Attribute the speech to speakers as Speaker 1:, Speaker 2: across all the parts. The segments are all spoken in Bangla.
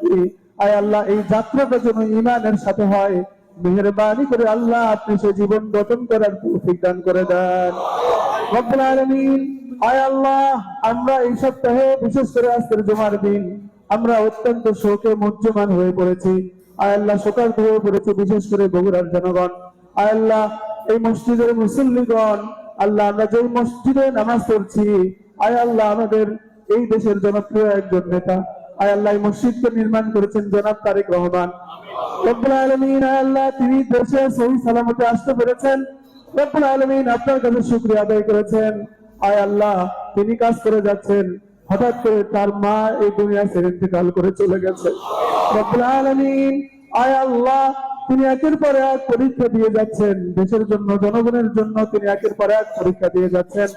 Speaker 1: করছি, আয় আল্লাহ এই যাত্রাটা যেন ঈমানের সাথে হয়। মেহেরবানি করে আল্লাহ আপনি সে জীবন গঠন করার তৌফিক দান করে দেন রব্বুল আলামিন। আয় আল্লাহ, আমরা এই সপ্তাহে বিশেষ করে আজকের জুমার দিন আমরা অত্যন্ত শোকে মুহ্যমান হয়ে পড়েছি। আয় আল্লাহ, শোকার্ত হয়ে পড়েছে বিশেষ করে বগুড়ার জনগণ। আয় আল্লাহ, এই মসজিদের মুসল্লিগণ, আল্লাহ আমরা যে মসজিদে নামাজ পড়ছি, আয় আল্লাহ আমাদের এই দেশের জনপ্রিয় একজন নেতা, আয় আল্লাহ এই মসজিদকে নির্মাণ করেছেন জনাব তারেক রহমান রব্বুল আলামিন। আয় আল্লাহ, তিনি দেশে সহি সালামতে আসতে পেরেছেন। রব্বুল আলামিন আপনার কাছে শুকরিয়া আদায় করেছেন। আয় আল্লাহ, তিনি কাজ করে যাচ্ছেন, হঠাৎ করে তার মা এই দুনিয়া ছেড়ে ইন্তেকাল করে চলে গেছে। রব্বুল আলামিন, আয় আল্লাহ, তিনি একের পর এক পরীক্ষা দিয়ে যাচ্ছেন দেশের জন্য, জনগণের জন্য তিনি একের পর এক পরীক্ষা দিয়ে যাচ্ছেন।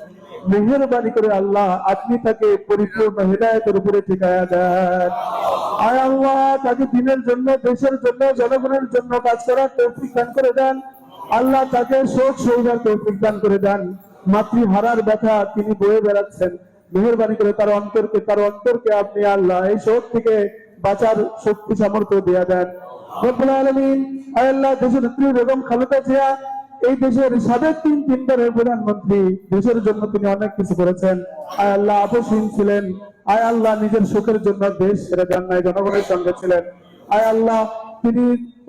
Speaker 1: মেহেরবানি করে আল্লাহ আপনি তাকে পরিপূর্ণ হেদায়েতের উপরে ঠিকায়া দেন। আয় আল্লাহ, তাকে দিনের জন্য, দেশের জন্য, জনগণের জন্য কাজ করার তৌফিক দান করে দেন। আল্লাহ তাকে শোক সইবার তৌফিক দান করে দেন। মাতৃহারার ব্যথা তিনি বয়ে বেড়াচ্ছেন, মেহেরবানি করে তার অন্তরকে আপনি আল্লাহ এই শোক থেকে বাঁচার শক্তি সামর্থ্য দিয়ে দেন রব্বুল আলামিন। আয় আল্লাহ, দেশের নেত্রী বেগম খালেদা জিয়া এই দেশের সাবেক তিনবারের প্রধানমন্ত্রী, দেশের জন্য তিনি অনেক কিছু করেছেন। আয় আল্লাহ, আপসহীন ছিলেন। আয় আল্লাহ, নিজের সুখের জন্য দেশ ছেড়ে দেন নাই, জনগণের সঙ্গে ছিলেন। আয় আল্লাহ, তিনি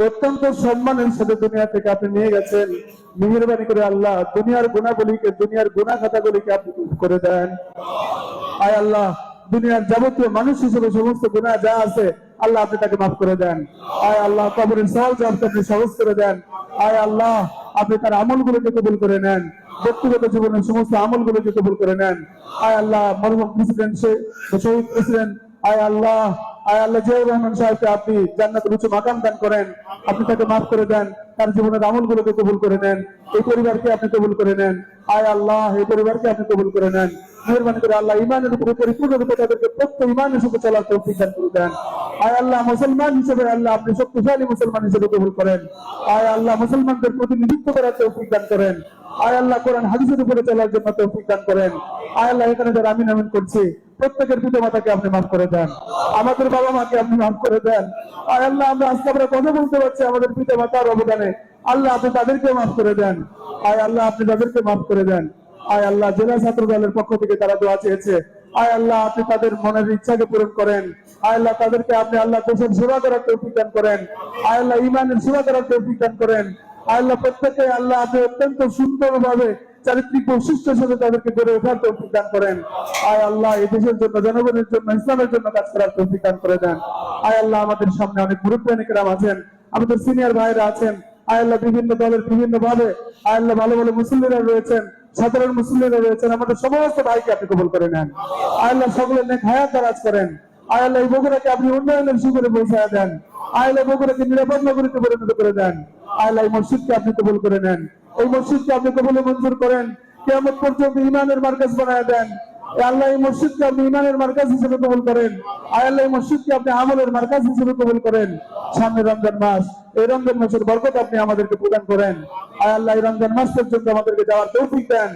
Speaker 1: অত্যন্ত সম্মানের সাথে দুনিয়া থেকে আপনি নিয়ে গেছেন। মেহেরবানি করে আল্লাহ দুনিয়ার গুণাবলীকে, দুনিয়ার গুণা খাতাগুলিকে আপনি করে দেন। আয় আল্লাহ, দুনিয়ার যাবতীয় মানুষ হিসেবে সমস্ত গুনাহ যা আছে আল্লাহ আপনি তাকে মাফ করে দেন। আয় আল্লাহ, কবরের সওয়াল জবাব আপনি সহজ করে দেন। আয় আল্লাহ, আপনি তার আমলগুলোকে কবুল করে নেন, ব্যক্তিগত জীবনের সমস্ত আমলগুলোকে কবুল করে নেন। আয় আল্লাহ, মরহুম প্রেসিডেন্ট, শহীদ প্রেসিডেন্ট, আয় আল্লাহ, জিয়াউর রহমান সাহেবকে আপনি জান্নাতের উচ্চ মাকাম দান করেন, আপনি তাকে মাফ করে দেন, তার জীবনের আমলগুলোকে কবুল করে নেন, এই পরিবারকে আপনি কবুল করে নেন। আয় আল্লাহ, এই পরিবারকে আপনি কবুল করে নেন। মেহেরবানি করে আল্লাহ ইমানের উপরে পরিপূর্ণরূপে তাদেরকে প্রত্যেক ইমানের সাথে চলার তৌফিক দান করে দেন। আয় আল্লাহ, মুসলমান হিসেবে আল্লাহ আপনি শক্তিশালী মুসলমান হিসেবে কবুল করেন। আয় আল্লাহ, মুসলমানদের প্রতিনিধিত্ব করার তৌফিক দান করেন। আয় আল্লাহ, কোরআন হাদিসের উপরে চলার জন্য তৌফিক দান করেন। আয় আল্লাহ, এখানে যারা আমিন আমিন করছি প্রত্যেকের পিতা মাতাকে আপনি মাফ করে দেন, আমাদের বাবা মাকে আপনি মাফ করে দেন। আয় আল্লাহ, আমরা আজকে আমরা কথা বলতে পারছি আমাদের পিতা মাতার অবদানে, আল্লাহ আপনি তাদেরকে মাফ করে দেন। আয় আল্লাহ, আপনি তাদেরকে মাফ করে দেন। আয় আল্লাহ, জেলা ছাত্র দলের পক্ষ থেকে তারা দোয়া চেয়েছে, আয় আল্লাহ আপনি তাদের মনের ইচ্ছাকে পূরণ করেন। আয় আল্লাহ, তাদেরকে আপনি আল্লাহ দেশের সেবা করার তৌফিক দান করেন। আয় আল্লাহ, ঈমানের সেবা করার তৌফিক দান করেন। আয় আল্লাহ, প্রত্যেকে আল্লাহ আপনি অত্যন্ত সুন্দরভাবে চারিত্রিক বৈশিষ্ট্যের সাথে তাদেরকে গড়ে ওঠার তৌফিক দান করেন। আয় আল্লাহ, এই দেশের জন্য, জনগণের জন্য, ইসলামের জন্য কাজ করার তৌফিক দান করে দেন। আয় আল্লাহ, আমাদের সামনে অনেক মুরব্বিয়ানেকেরাম আছেন, আমাদের সিনিয়র ভাইরা আছেন। আয় আল্লাহ, বিভিন্ন দলের বিভিন্ন ভাবে আয় আল্লাহ ভালো ভালো মুসল্লিরা রয়েছেন, সাধারণ মুসল্লিরা রয়েছেন, আমাদের সমস্ত ভাইকে আপনি কবুল করে নেন। আয় আল্লাহ, সকলের নেক হায়াত দারাজ করেন। আয় আল্লাহ, এই বগুড়াকে আপনি উন্নয়নের শিখরে পৌঁছায় দেন। আয় আল্লাহ, বগুড়াকে নিরাপদ নগরীতে পরিণত করে দেন। আয় আল্লাহ, এই মসজিদকে আপনি কবুল করে নেন, এই মসজিদকে আপনি কবুলে মঞ্জুর করেন, কিয়ামত পর্যন্ত ঈমানের মার্কাজ বানায় দেন। আল্লাহ, এই মসজিদকে আপনি ঈমানের মার্কাজ হিসেবে কবুল করেন। আয় আল্লাহ, এই মসজিদকে আপনি আমলের মার্কাজ হিসেবে কবুল করেন। সামনে রমজান মাস, এই রমজান মাসের বরকত আপনি আমাদেরকে প্রদান করেন। আয় আল্লাহ, এই রমজান মাস পর্যন্ত আমাদেরকে যাওয়ার তৌফিক দেন।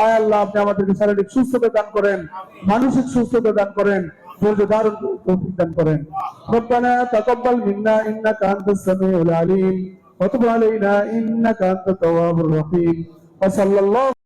Speaker 1: আয় আল্লাহ, আপনি আমাদেরকে শারীরিক সুস্থতা দান করেন, মানসিক সুস্থতা দান করেন, ধৈর্য ধারণ তৌফিক দান করেন। রব্বানা তাকাব্বাল মিন্না ইন্নাকা আনতাস সামিউল আলিম ওয়া তুব আলাইনা ইন্নাকা আনতাত তাওয়াবুর রহিম। ওয়া সাল্লাল্লাহু